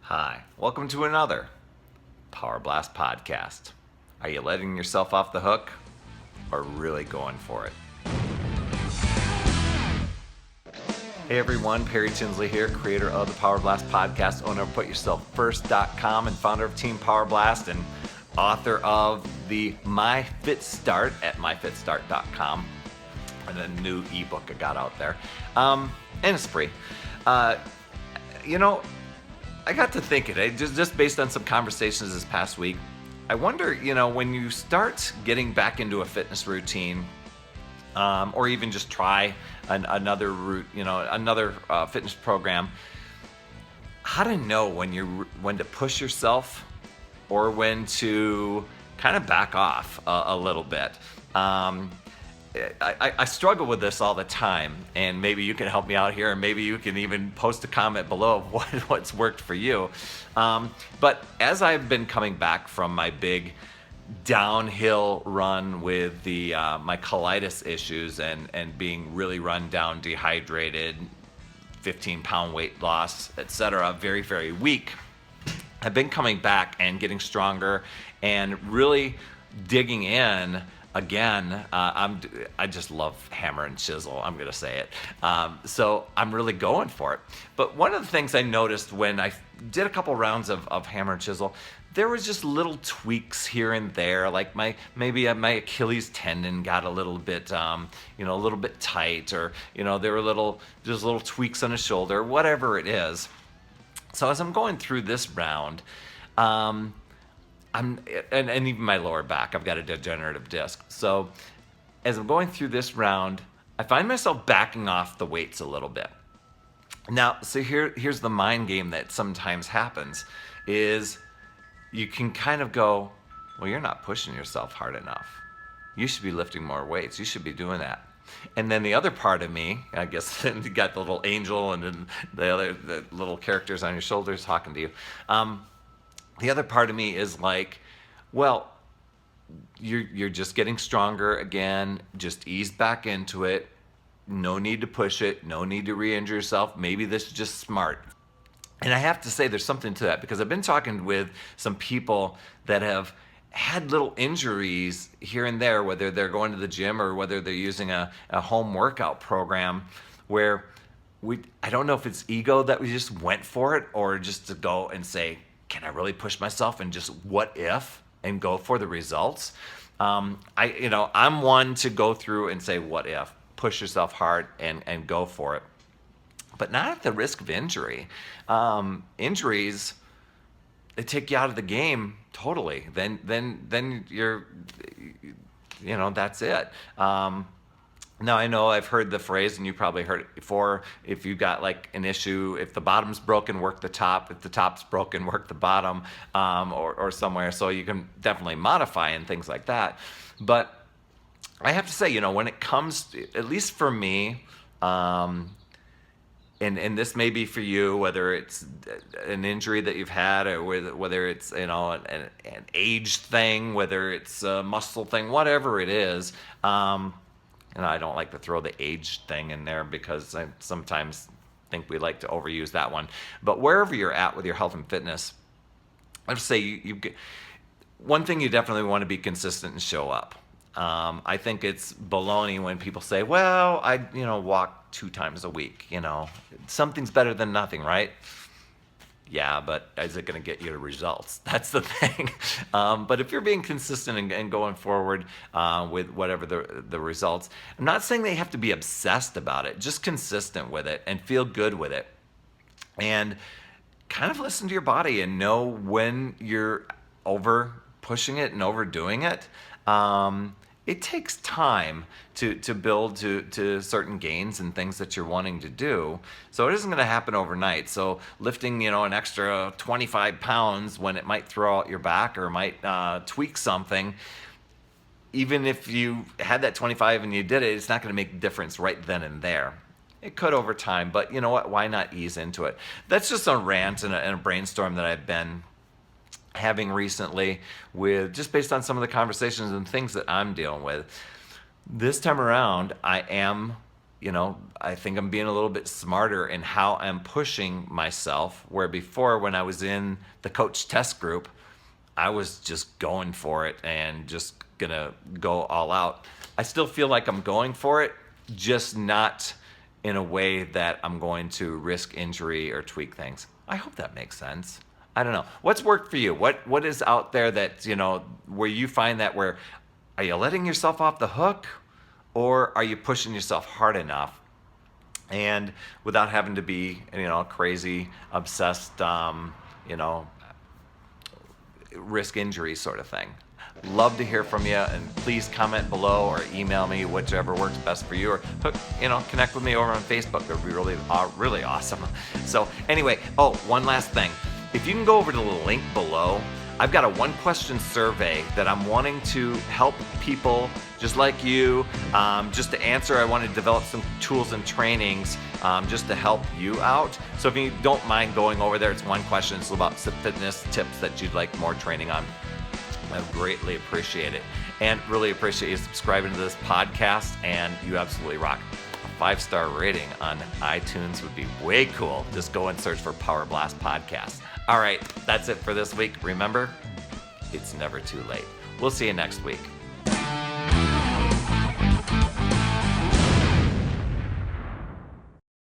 Hi, welcome to another Power Blast podcast. Are you letting yourself off the hook or really going for it? Hey everyone, Perry Tinsley here, creator of the Power Blast podcast, owner of PutYourselfFirst.com and founder of Team Power Blast and author of the My Fit Start at MyFitStart.com, and a new ebook I got out there, and it's free. I got to thinking, just based on some conversations this past week, I wonder, when you start getting back into a fitness routine, or even just try another route, another fitness program, how to know when to push yourself or when to kind of back off a little bit. I struggle with this all the time, and maybe you can help me out here, and maybe you can even post a comment below of what's worked for you. But as I've been coming back from my big downhill run with my colitis issues and being really run down, dehydrated, 15-pound weight loss, etc., very, very weak, I've been coming back and getting stronger and really digging in. Again, I just love hammer and chisel. I'm going to say it. So I'm really going for it. But one of the things I noticed when I did a couple rounds of hammer and chisel, there was just little tweaks here and there, like maybe my Achilles tendon got a little bit, a little bit tight, or there were just little tweaks on the shoulder, whatever it is. So as I'm going through this round, and even my lower back, I've got a degenerative disc. So as I'm going through this round, I find myself backing off the weights a little bit. Now, so here's the mind game that sometimes happens, is you can kind of go, well, you're not pushing yourself hard enough. You should be lifting more weights. You should be doing that. And then the other part of me, I guess, you got the little angel and then the little characters on your shoulders talking to you. The other part of me is like, well, you're just getting stronger again. Just ease back into it. No need to push it. No need to re-injure yourself. Maybe this is just smart. And I have to say there's something to that, because I've been talking with some people that have had little injuries here and there, whether they're going to the gym or whether they're using a home workout program, where I don't know if it's ego that we just went for it, or just to go and say, can I really push myself and just what if and go for the results? I'm one to go through and say, what if, push yourself hard and go for it, but not at the risk of injury. Injuries, they take you out of the game totally. Then you're, that's it. Now, I know I've heard the phrase, and you probably heard it before, if you got like an issue, if the bottom's broken, work the top. If the top's broken, work the bottom, or somewhere. So you can definitely modify and things like that. But I have to say, when it comes to, at least for me, and this may be for you, whether it's an injury that you've had, or whether it's an age thing, whether it's a muscle thing, whatever it is. And I don't like to throw the age thing in there, because I sometimes think we like to overuse that one. But wherever you're at with your health and fitness, I would say you get, one thing you definitely want to be consistent and show up. I think it's baloney when people say, well, I walk 2 times a week. Something's better than nothing, right? Yeah, but is it going to get you the results? That's the thing. But if you're being consistent and going forward with whatever the results, I'm not saying they have to be obsessed about it, just consistent with it and feel good with it. And kind of listen to your body and know when you're over pushing it and overdoing it. It takes time to build to certain gains and things that you're wanting to do. So it isn't going to happen overnight. So lifting, an extra 25 pounds when it might throw out your back or might tweak something, even if you had that 25 and you did it, it's not going to make a difference right then and there. It could over time, but you know what? Why not ease into it? That's just a rant and a brainstorm that I've been having recently, with just based on some of the conversations and things that I'm dealing with. This time around, I am I think I'm being a little bit smarter in how I'm pushing myself, where before when I was in the coach test group, I was just going for it and just gonna go all out. I still feel like I'm going for it, just not in a way that I'm going to risk injury or tweak things. I hope that makes sense. I don't know. What's worked for you? What is out there that, where you find that are you letting yourself off the hook, or are you pushing yourself hard enough and without having to be, crazy, obsessed, risk injury sort of thing? Love to hear from you, and please comment below or email me, whichever works best for you, or connect with me over on Facebook. That would be really awesome. So anyway, one last thing. If you can go over to the link below, I've got a 1-question survey that I'm wanting to help people just like you, just to answer. I want to develop some tools and trainings just to help you out. So if you don't mind going over there, it's 1 question. It's about some fitness tips that you'd like more training on. I greatly appreciate it, and really appreciate you subscribing to this podcast, and you absolutely rock. A 5-star rating on iTunes would be way cool. Just go and search for Power Blast Podcast. All right, that's it for this week. Remember, it's never too late. We'll see you next week.